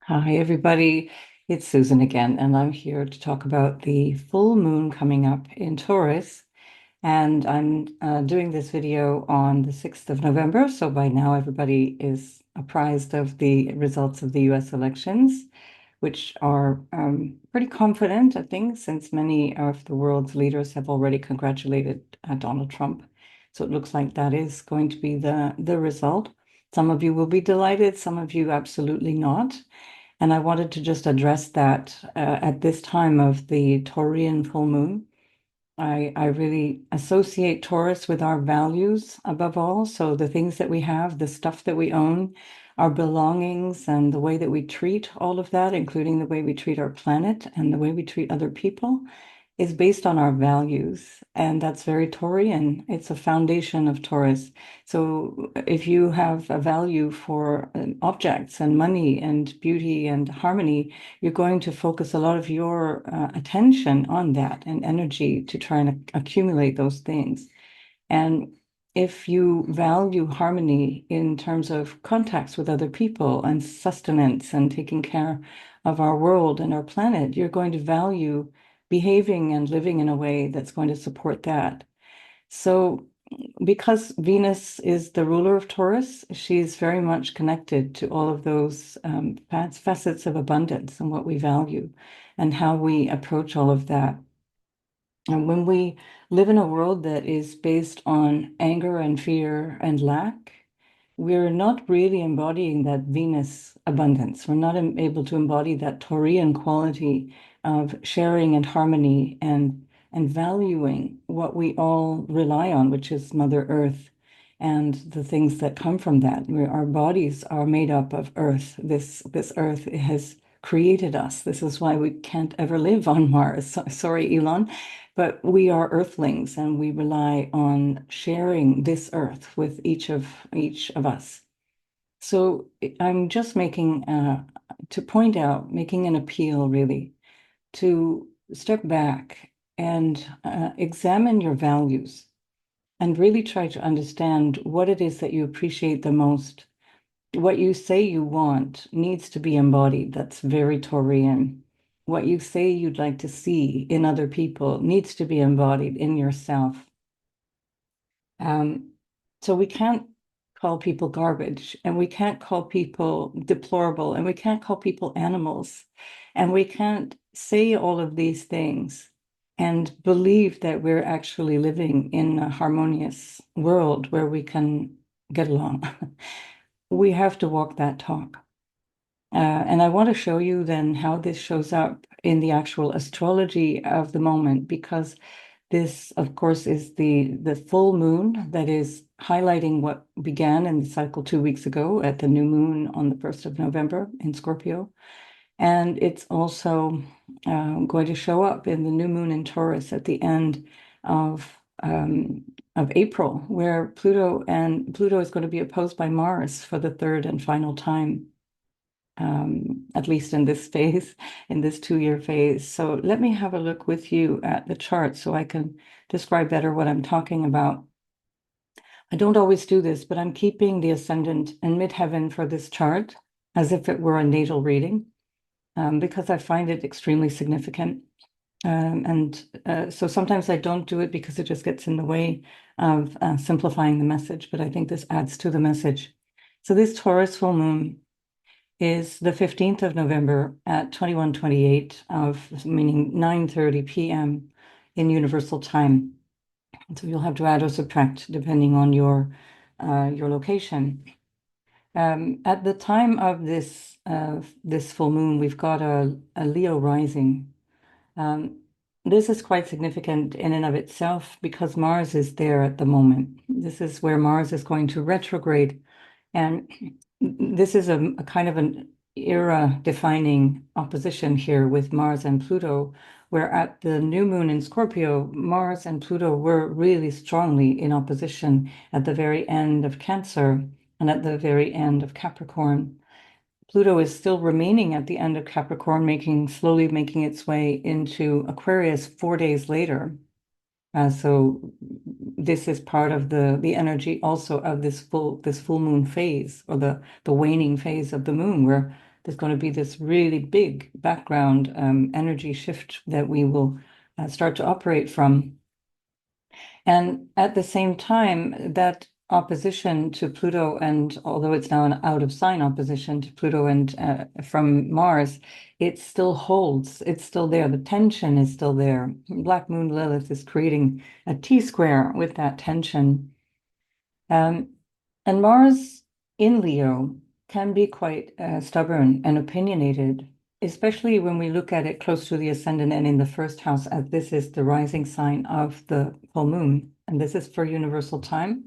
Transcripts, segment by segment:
Hi, everybody. It's Susan again, and I'm here to talk about the full moon coming up in Taurus. And I'm doing this video on the 6th of November. So by now, everybody is apprised of the results of the US elections, which are pretty confident, I think, since many of the world's leaders have already congratulated Donald Trump. So it looks like that is going to be the result. Some of you will be delighted, some of you absolutely not. And I wanted to just address that at this time of the Taurian full moon. I really associate Taurus with our values above all. So the things that we have, the stuff that we own, our belongings, and the way that we treat all of that, including the way we treat our planet and the way we treat other people, is based on our values. And that's very Taurian. It's a foundation of Taurus. So if you have a value for objects and money and beauty and harmony, you're going to focus a lot of your attention on that and energy to try and accumulate those things. And if you value harmony in terms of contacts with other people and sustenance and taking care of our world and our planet, you're going to value behaving and living in a way that's going to support that. So, because Venus is the ruler of Taurus, she's very much connected to all of those facets of abundance and what we value and how we approach all of that. And when we live in a world that is based on anger and fear and lack, we're not really embodying that Venus abundance. We're not able to embody that Taurian quality of sharing and harmony and valuing what we all rely on, which is Mother Earth and the things that come from that. Our bodies are made up of earth. This earth has created us. This is why we can't ever live on Mars. Sorry, Elon. But we are earthlings and we rely on sharing this earth with each of us. So I'm just to point out, making an appeal really to step back and examine your values and really try to understand what it is that you appreciate the most. What you say you want needs to be embodied. That's very Taurian. What you say you'd like to see in other people needs to be embodied in yourself. Um, so we can't call people garbage, and we can't call people deplorable, and we can't call people animals, and we can't say all of these things and believe that we're actually living in a harmonious world where we can get along. We have to walk that talk. And I want to show you then how this shows up in the actual astrology of the moment, because this, of course, is the full moon that is highlighting what began in the cycle 2 weeks ago at the new moon on the 1st of November in Scorpio. And it's also going to show up in the new moon in Taurus at the end of April, where Pluto is going to be opposed by Mars for the third and final time, at least in this phase, in this 2-year phase. So let me have a look with you at the chart so I can describe better what I'm talking about. I don't always do this, but I'm keeping the ascendant and midheaven for this chart as if it were a natal reading, because I find it extremely significant. So sometimes I don't do it because it just gets in the way of simplifying the message, but I think this adds to the message. So this Taurus full moon is the 15th of November at 21:28 meaning 9:30 p.m. in Universal Time. So you'll have to add or subtract depending on your location. At the time of this full moon, we've got a Leo rising. Um, this is quite significant in and of itself because Mars is there at the moment. This is where Mars is going to retrograde, and this is a kind of an era-defining opposition here with Mars and Pluto, where at the new moon in Scorpio, Mars and Pluto were really strongly in opposition at the very end of Cancer and at the very end of Capricorn. Pluto is still remaining at the end of Capricorn, slowly making its way into Aquarius 4 days later. So this is part of the energy also of this full moon phase, or the waning phase of the moon, where there's going to be this really big background energy shift that we will start to operate from. And at the same time, that opposition to Pluto, and although it's now an out of sign opposition to Pluto and from Mars, it still holds. It's still there. The tension is still there. Black Moon Lilith is creating a T-square with that tension. And Mars in Leo can be quite stubborn and opinionated, especially when we look at it close to the ascendant and in the first house, as this is the rising sign of the full moon. And this is for universal time.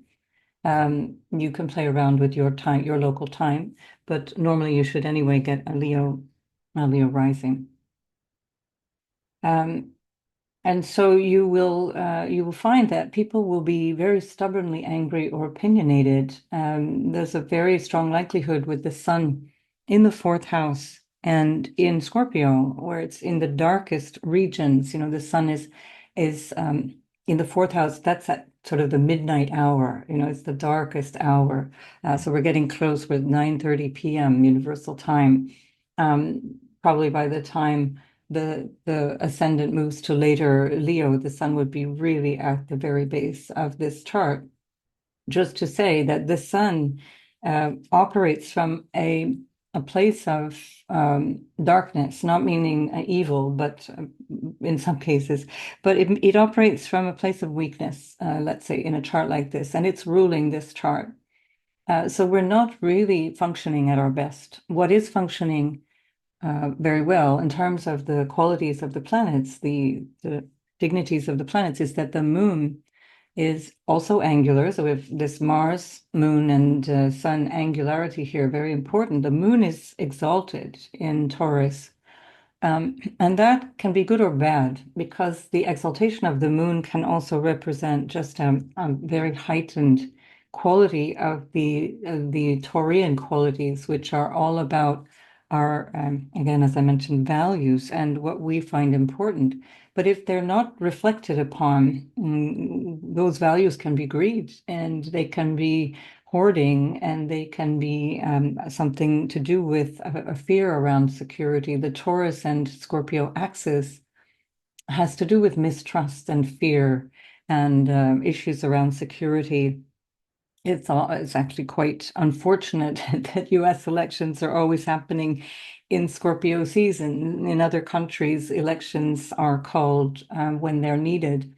You can play around with your time, your local time, but normally you should anyway get a Leo rising. And so you will find that people will be very stubbornly angry or opinionated. There's a very strong likelihood with the sun in the fourth house and in Scorpio, where it's in the darkest regions. You know, the sun is in the fourth house. That's at sort of the midnight hour. You know, it's the darkest hour. So we're getting close with 9:30 p.m. Universal Time. Probably by the time the ascendant moves to later Leo, the sun would be really at the very base of this chart. Just to say that the sun operates from a place of darkness, not meaning evil, but in some cases, but it operates from a place of weakness, let's say, in a chart like this, and it's ruling this chart. So we're not really functioning at our best. What is functioning very well in terms of the qualities of the planets, the dignities of the planets, is that the moon is also angular. So if this Mars, moon, and sun angularity here, very important. The moon is exalted in Taurus. And that can be good or bad because the exaltation of the moon can also represent just a very heightened quality of the Taurian qualities, which are all about our, again, as I mentioned, values and what we find important. But if they're not reflected upon, those values can be greed and they can be hoarding, and they can be something to do with a fear around security. The Taurus and Scorpio axis has to do with mistrust and fear and issues around security. It's actually quite unfortunate that US elections are always happening in Scorpio season. In other countries, elections are called when they're needed,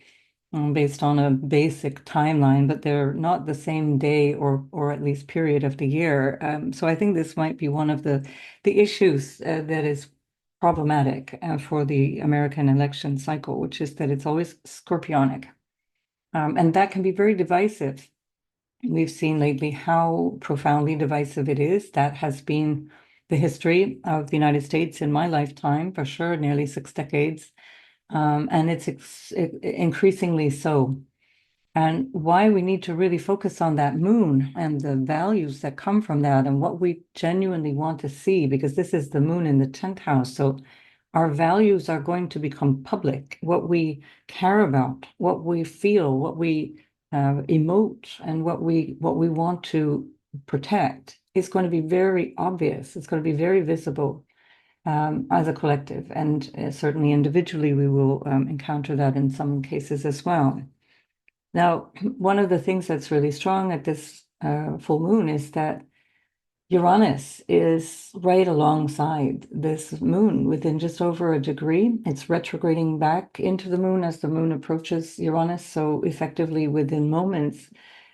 based on a basic timeline, but they're not the same day or at least period of the year. So I think this might be one of the issues that is problematic for the American election cycle, which is that it's always scorpionic. And that can be very divisive. We've seen lately how profoundly divisive it is. That has been the history of the United States in my lifetime, for sure, nearly 6 decades. And it's increasingly so. And why we need to really focus on that moon and the values that come from that and what we genuinely want to see, because this is the moon in the 10th house. So our values are going to become public, what we care about, what we feel, what we emote, and what we want to protect is going to be very obvious. It's going to be very visible as a collective, and certainly individually we will encounter that in some cases as well. Now, one of the things that's really strong at this full moon is that Uranus is right alongside this moon within just over a degree. It's retrograding back into the moon as the moon approaches Uranus. So effectively within moments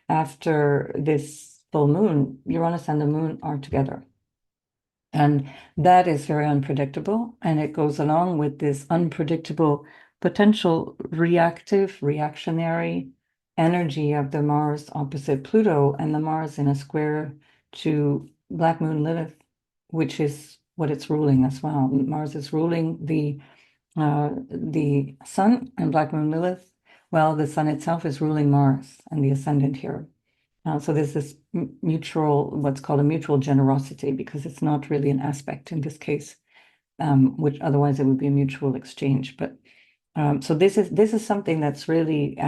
after this full moon, Uranus and the moon are together. And that is very unpredictable. And it goes along with this unpredictable potential reactionary energy of the Mars opposite Pluto and the Mars in a square to Black Moon Lilith, which is what it's ruling as well. Mars is ruling the Sun and Black Moon Lilith, while the Sun itself is ruling Mars and the ascendant here. So there's this mutual, what's called a mutual generosity, because it's not really an aspect in this case, which otherwise it would be a mutual exchange. But so this is something that's really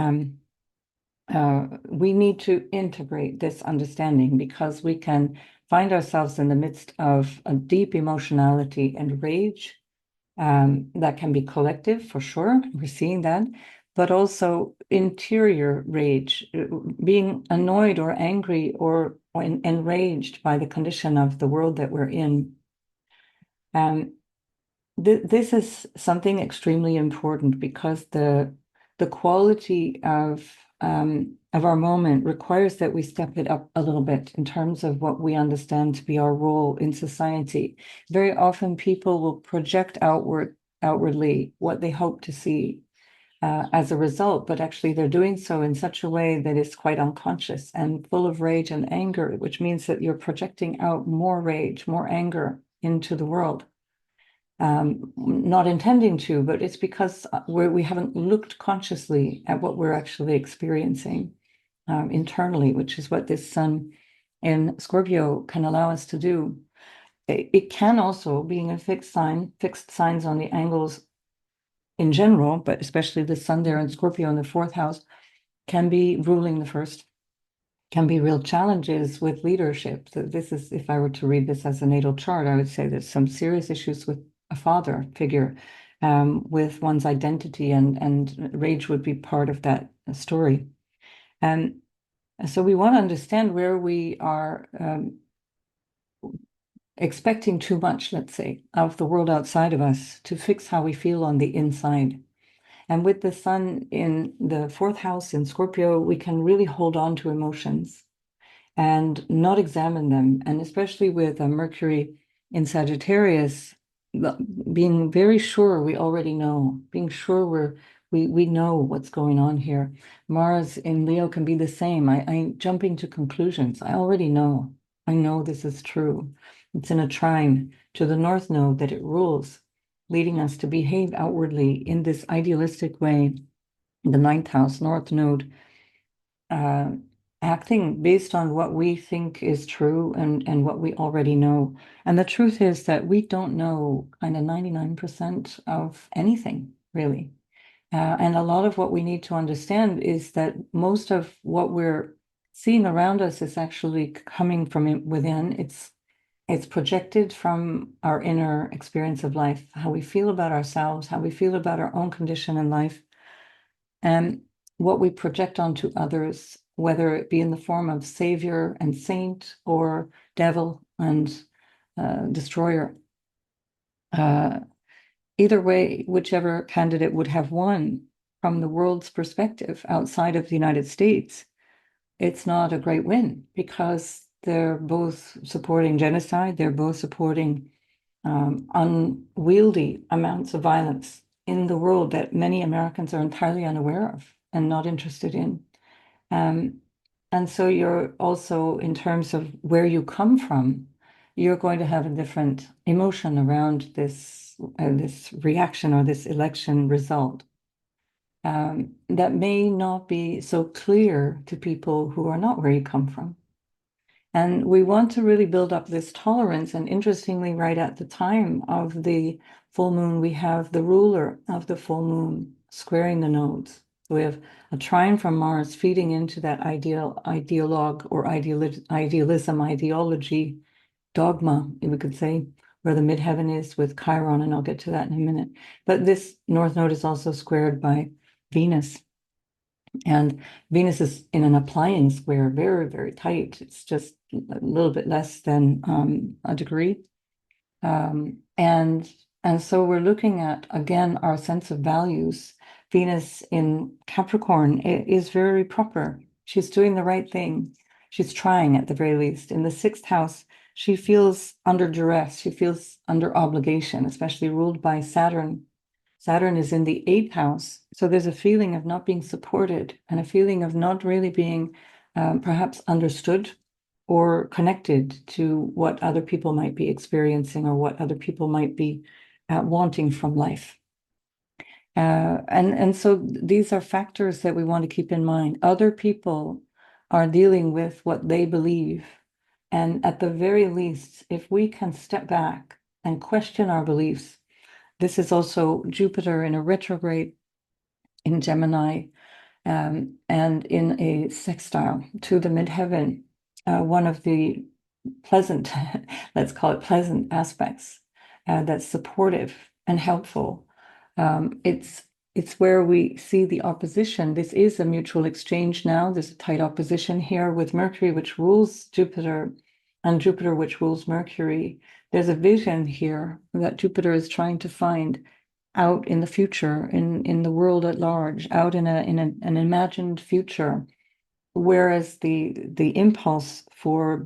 we need to integrate this understanding, because we can find ourselves in the midst of a deep emotionality and rage that can be collective for sure. We're seeing that, but also interior rage, being annoyed or angry or enraged by the condition of the world that we're in. Um, this is something extremely important because the quality of our moment requires that we step it up a little bit in terms of what we understand to be our role in society. Very often people will project outwardly what they hope to see as a result, but actually they're doing so in such a way that is quite unconscious and full of rage and anger, which means that you're projecting out more rage, more anger into the world. Not intending to, but it's because we haven't looked consciously at what we're actually experiencing internally, which is what this sun in Scorpio can allow us to do. It can also, being a fixed signs on the angles in general, but especially the sun there in Scorpio in the fourth house, can be ruling the first, can be real challenges with leadership. So this is, if I were to read this as a natal chart, I would say there's some serious issues with a father figure, with one's identity, and rage would be part of that story. And so we want to understand where we are expecting too much, let's say, of the world outside of us to fix how we feel on the inside. And with the sun in the fourth house in Scorpio, we can really hold on to emotions and not examine them. And especially with Mercury in Sagittarius, being very sure we already know, being sure we know what's going on here. Mars in Leo can be the same. I jumping to conclusions. I already know. I know this is true. It's in a trine to the North Node that it rules, leading us to behave outwardly in this idealistic way. The ninth house, North Node, uh, acting based on what we think is true and what we already know. And the truth is that we don't know kind of 99% of anything, really. And a lot of what we need to understand is that most of what we're seeing around us is actually coming from within. It's projected from our inner experience of life, how we feel about ourselves, how we feel about our own condition in life, and what we project onto others, whether it be in the form of savior and saint or devil and destroyer. Either way, whichever candidate would have won from the world's perspective outside of the United States, it's not a great win because they're both supporting genocide, they're both supporting unwieldy amounts of violence in the world that many Americans are entirely unaware of and not interested in. Um, and so you're also, in terms of where you come from, you're going to have a different emotion around this reaction or this election result. That may not be so clear to people who are not where you come from. And we want to really build up this tolerance. And interestingly, right at the time of the full moon, we have the ruler of the full moon squaring the nodes. So we have a trine from Mars feeding into that ideologue or idealism, ideology, dogma, we could say, where the midheaven is with Chiron, and I'll get to that in a minute. But this North Node is also squared by Venus. And Venus is in an applying square, very, very tight. It's just a little bit less than a degree. And so we're looking at, again, our sense of values. Venus in Capricorn is very proper. She's doing the right thing. She's trying at the very least. In the sixth house, she feels under duress. She feels under obligation, especially ruled by Saturn. Saturn is in the eighth house. So there's a feeling of not being supported and a feeling of not really being perhaps understood or connected to what other people might be experiencing or what other people might be wanting from life. And so these are factors that we want to keep in mind. Other people are dealing with what they believe. And at the very least, if we can step back and question our beliefs, this is also Jupiter in a retrograde in Gemini, and in a sextile to the midheaven. One of the pleasant, let's call it pleasant aspects, that's supportive and helpful. It's where we see the opposition. This is a mutual exchange now. There's a tight opposition here with Mercury, which rules Jupiter, and Jupiter, which rules Mercury. There's a vision here that Jupiter is trying to find out in the future, in the world at large, out in an imagined future. Whereas the impulse for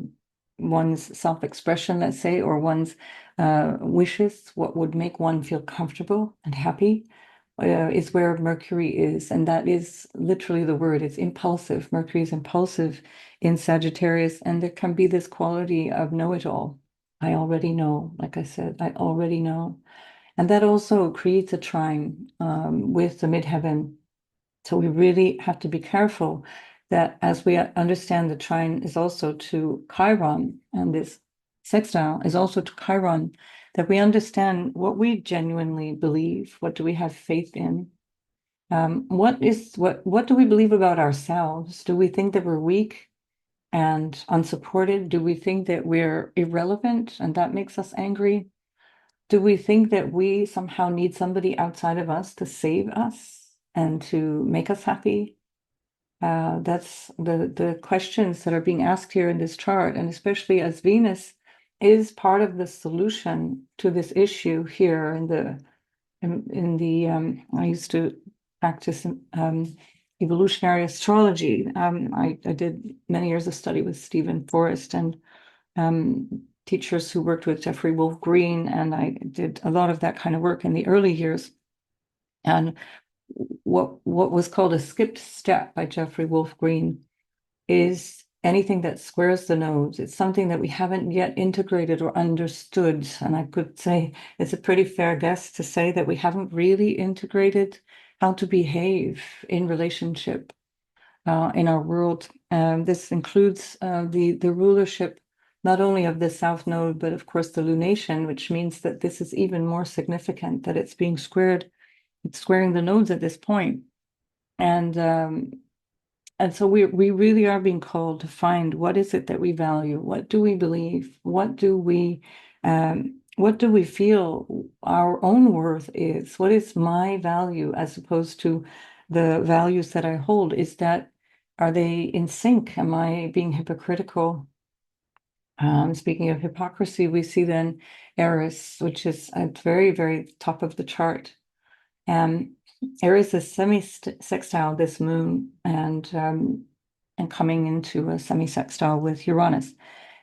one's self-expression, let's say, or one's wishes, what would make one feel comfortable and happy, is where Mercury is. And that is literally the word. It's impulsive. Mercury is impulsive in Sagittarius, and there can be this quality of know-it-all. I already know, like I said, I already know. And that also creates a trine with the midheaven. So we really have to be careful that as we understand the trine is also to Chiron, and this sextile is also to Chiron, that we understand what we genuinely believe, what do we have faith in, what do we believe about ourselves? Do we think that we're weak and unsupported? Do we think that we're irrelevant and that makes us angry? Do we think that we somehow need somebody outside of us to save us and to make us happy? That's the questions that are being asked here in this chart, and especially as Venus is part of the solution to this issue here I used to practice evolutionary astrology. I did many years of study with Stephen Forrest and teachers who worked with Jeffrey Wolf Green, and I did a lot of that kind of work in the early years. And what was called a skipped step by Jeffrey Wolf Green is anything that squares the nose. It's something that we haven't yet integrated or understood. And I could say it's a pretty fair guess to say that we haven't really integrated how to behave in relationship in our world. This includes the rulership not only of the South Node, but of course the lunation, which means that this is even more significant, that it's being squared. It's squaring the nodes at this point. And so we really are being called to find what is it that we value, what do we believe, what do we feel our own worth is, what is my value as opposed to the values that I hold? Are they in sync? Am I being hypocritical? Speaking of hypocrisy, we see then Eris, which is at very, very top of the chart. Aries is semi-sextile this moon and coming into a semi-sextile with Uranus.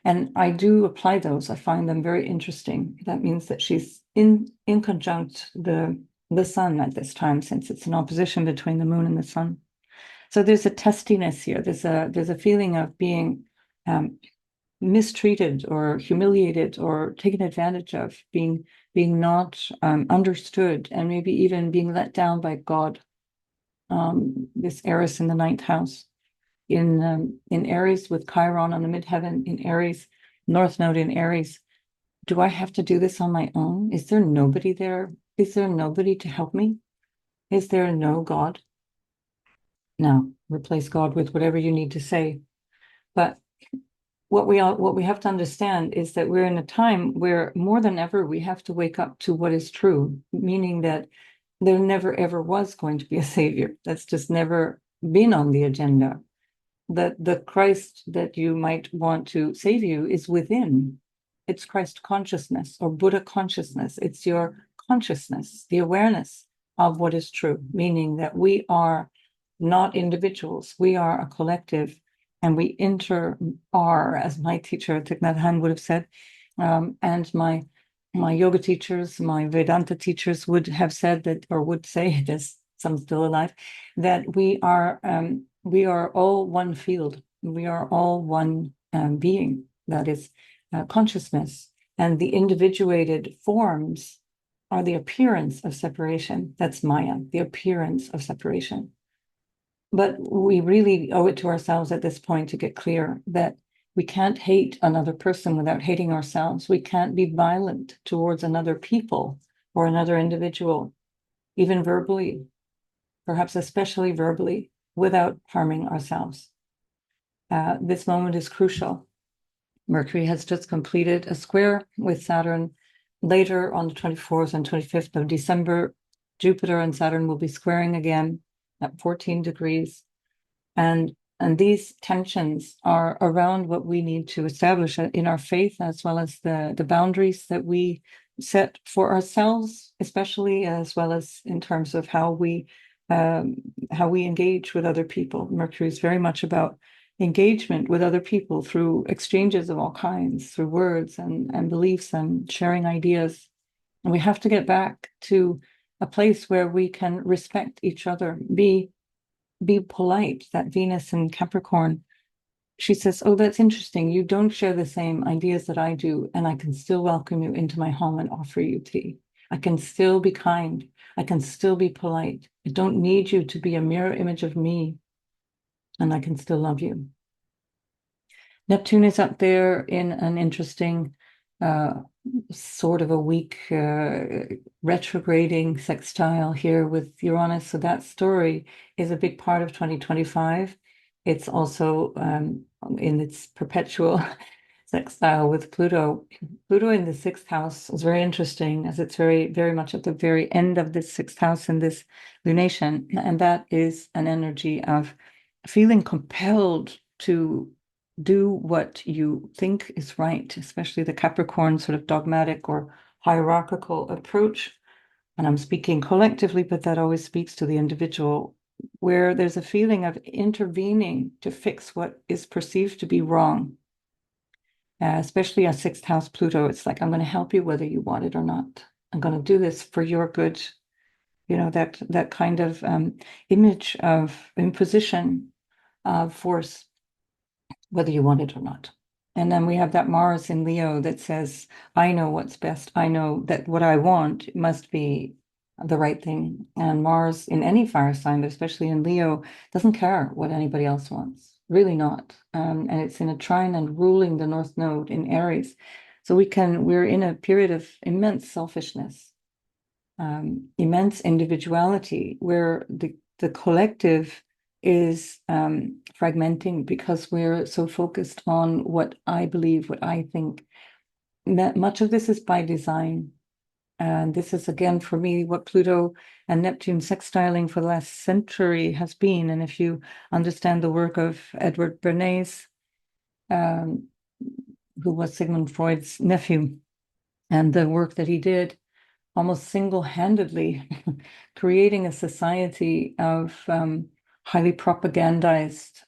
And I do apply those. I find them very interesting. That means that she's in conjunct the sun at this time, since it's an opposition between the moon and the sun. So there's a testiness here. There's a feeling of being mistreated or humiliated or taken advantage of, being not understood, and maybe even being let down by God. This Eris in the ninth house, in Aries with Chiron on the midheaven in Aries, North Node in Aries. Do I have to do this on my own? Is there nobody there? Is there nobody to help me? Is there no God? No, replace God with whatever you need to say. But what we have to understand is that we're in a time where more than ever we have to wake up to what is true, meaning that there never ever was going to be a savior. That's just never been on the agenda. That the Christ that you might want to save you is within. It's Christ consciousness or Buddha consciousness. It's your consciousness, the awareness of what is true, meaning that we are not individuals. We are a collective, and we are, as my teacher Thich Nhat Hanh would have said, and my yoga teachers, my Vedanta teachers would have said that, or would say, there's some still alive, that we are all one field. We are all one being, that is consciousness, and the individuated forms are the appearance of separation. That's Maya, the appearance of separation. But we really owe it to ourselves at this point to get clear that we can't hate another person without hating ourselves. We can't be violent towards another people or another individual, even verbally, perhaps especially verbally, without harming ourselves. This moment is crucial. Mercury has just completed a square with Saturn. Later on the 24th and 25th of December, Jupiter and Saturn will be squaring again at 14 degrees. And these tensions are around what we need to establish in our faith, as well as the boundaries that we set for ourselves, especially as well as in terms of how we engage with other people. Mercury is very much about engagement with other people through exchanges of all kinds, through words and beliefs and sharing ideas. And we have to get back to a place where we can respect each other, be polite. That Venus in Capricorn, she says, oh, that's interesting. You don't share the same ideas that I do, and I can still welcome you into my home and offer you tea. I can still be kind. I can still be polite. I don't need you to be a mirror image of me, and I can still love you. Neptune is up there in an interesting sort of a weak retrograding sextile here with Uranus. So that story is a big part of 2025. It's also in its perpetual sextile with Pluto. Pluto in the sixth house is very interesting, as it's very, very much at the very end of this sixth house in this lunation. And that is an energy of feeling compelled to do what you think is right, especially the Capricorn sort of dogmatic or hierarchical approach. And I'm speaking collectively, but that always speaks to the individual, where there's a feeling of intervening to fix what is perceived to be wrong. Especially a sixth house Pluto, it's like, I'm going to help you whether you want it or not. I'm going to do this for your good. You know, that kind of image of imposition of force, whether you want it or not. And then we have that Mars in Leo that says, I know what's best. I know that what I want must be the right thing. And Mars in any fire sign, but especially in Leo, doesn't care what anybody else wants. Really not. And it's in a trine and ruling the North Node in Aries. So we're in a period of immense selfishness, immense individuality, where the collective is fragmenting because we're so focused on what I believe, what I think. Much of this is by design. And this is, again, for me, what Pluto and Neptune sextiling for the last century has been. And if you understand the work of Edward Bernays, who was Sigmund Freud's nephew, and the work that he did, almost single-handedly creating a society of highly propagandized,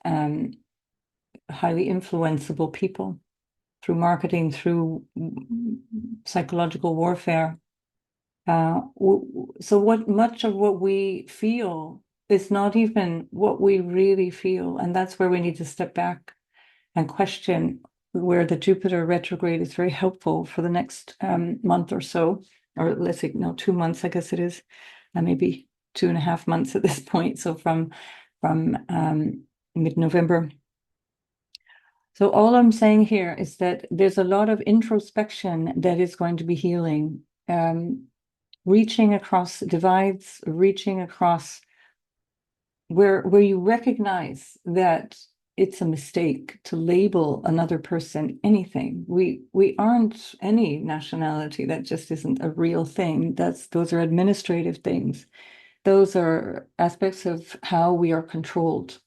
highly influenceable people through marketing, through psychological warfare. So much of what we feel is not even what we really feel. And that's where we need to step back and question, where the Jupiter retrograde is very helpful for the next month or so, or let's say, no, 2 months, I guess it is, maybe 2.5 months at this point. So from mid-November. So all I'm saying here is that there's a lot of introspection that is going to be healing, reaching across divides, reaching across where you recognize that it's a mistake to label another person anything. We aren't any nationality. That just isn't a real thing. Those are administrative things. Those are aspects of how we are controlled.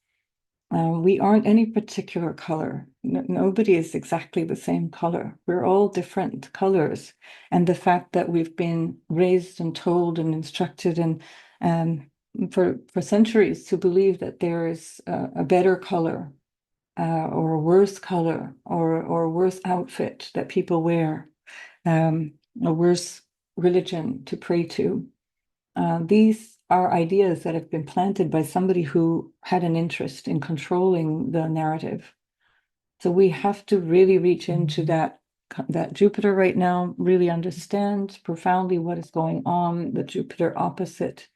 We aren't any particular color. Nobody is exactly the same color. We're all different colors. And the fact that we've been raised and told and instructed and for centuries to believe that there is a better color or a worse color or a worse outfit that people wear, a worse religion to pray to. These are ideas that have been planted by somebody who had an interest in controlling the narrative. So we have to really reach into that Jupiter right now, really understand profoundly what is going on, the Jupiter opposite.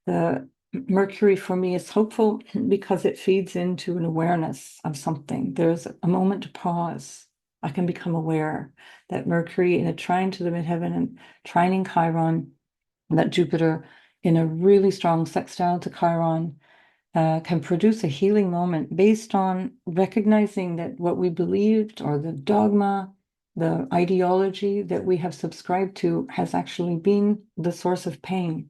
The Mercury for me is hopeful because it feeds into an awareness of something. There's a moment to pause. I can become aware that Mercury in a trine to the midheaven and trining Chiron, that Jupiter in a really strong sextile to Chiron, can produce a healing moment based on recognizing that what we believed or the dogma, the ideology that we have subscribed to has actually been the source of pain.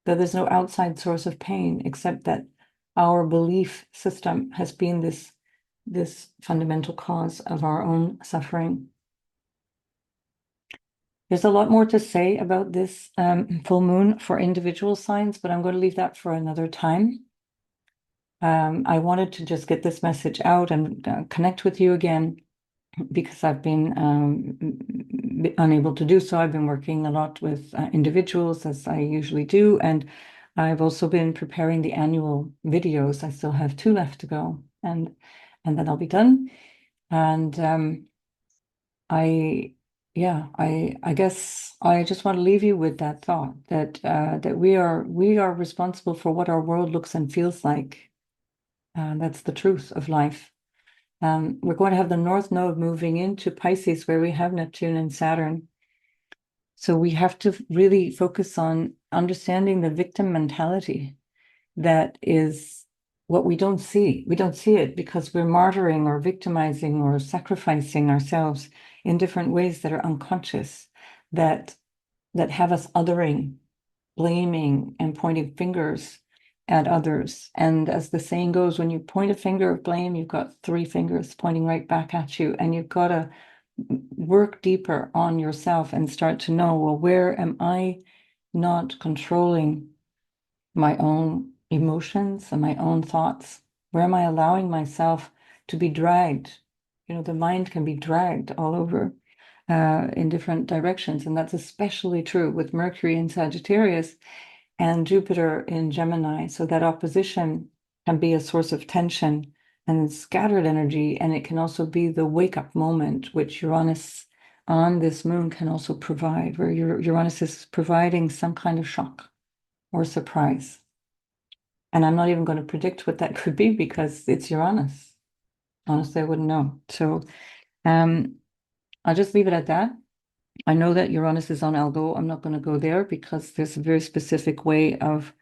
That there's no outside source of pain except that our belief system has been this fundamental cause of our own suffering. There's a lot more to say about this full moon for individual signs, but I'm going to leave that for another time. I wanted to just get this message out and connect with you again because I've been unable to do so. I've been working a lot with individuals as I usually do, and I've also been preparing the annual videos. I still have 2 left to go, and then I'll be done. And I guess I just want to leave you with that thought that that we are responsible for what our world looks and feels like. That's the truth of life. We're going to have the North Node moving into Pisces, where we have Neptune and Saturn. So we have to really focus on understanding the victim mentality that is what we don't see. We don't see it because we're martyring or victimizing or sacrificing ourselves in different ways that are unconscious, that have us othering, blaming, and pointing fingers at others. And as the saying goes, when you point a finger of blame, you've got 3 fingers pointing right back at you, and you've got to work deeper on yourself and start to know, well, where am I not controlling my own emotions and my own thoughts? Where am I allowing myself to be dragged? You know, the mind can be dragged all over in different directions. And that's especially true with Mercury in Sagittarius and Jupiter in Gemini. So that opposition can be a source of tension and scattered energy. And it can also be the wake-up moment, which Uranus on this moon can also provide, where Uranus is providing some kind of shock or surprise. And I'm not even going to predict what that could be because it's Uranus. Honestly, I wouldn't know. So I'll just leave it at that. I know that Uranus is on Algo. I'm not going to go there because there's a very specific way of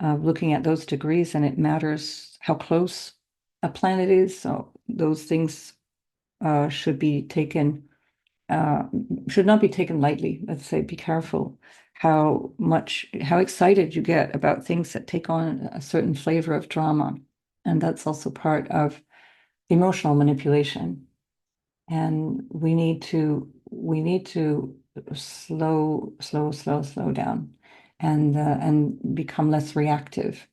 looking at those degrees, and it matters how close a planet is. So those things should not be taken lightly. Let's say, be careful how excited you get about things that take on a certain flavor of drama. And that's also part of emotional manipulation. And we need to slow down and become less reactive.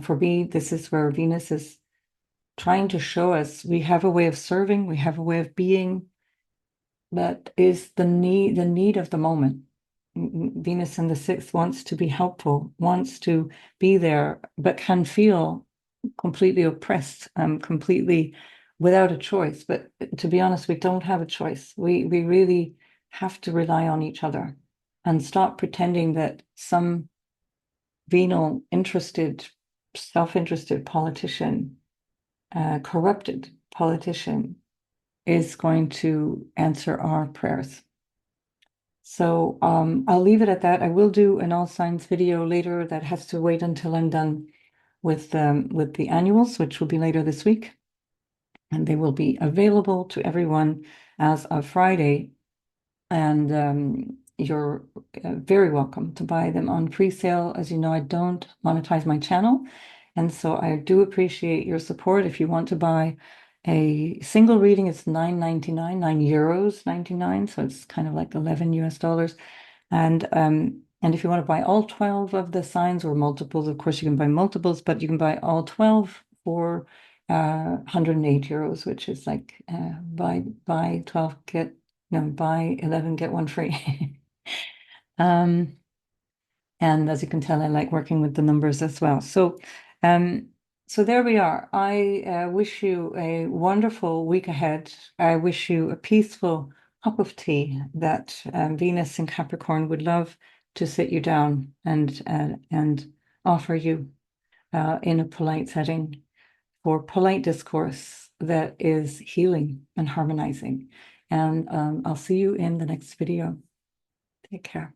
For me, this is where Venus is trying to show us we have a way of serving, we have a way of being that is the need of the moment. Venus in the 6th wants to be helpful, wants to be there, but can feel completely oppressed, completely without a choice. But to be honest, we don't have a choice. We really have to rely on each other and stop pretending that some venal, self-interested politician, corrupted politician is going to answer our prayers. So I'll leave it at that. I will do an all signs video later that has to wait until I'm done with the annuals, which will be later this week. And they will be available to everyone as of Friday. And you're very welcome to buy them on pre-sale. As you know, I don't monetize my channel. And so I do appreciate your support. If you want to buy a single reading, it's €9.99, €9.99. So it's kind of like 11 US dollars. And if you want to buy all 12 of the signs or multiples, of course you can buy multiples, but you can buy all 12 for €108, which is like buy 12 buy 11 get one free. And as you can tell, I like working with the numbers as well. So so there we are. I wish you a wonderful week ahead. I wish you a peaceful cup of tea that Venus in Capricorn would love to sit you down and offer you in a polite setting for polite discourse that is healing and harmonizing. And I'll see you in the next video. Take care.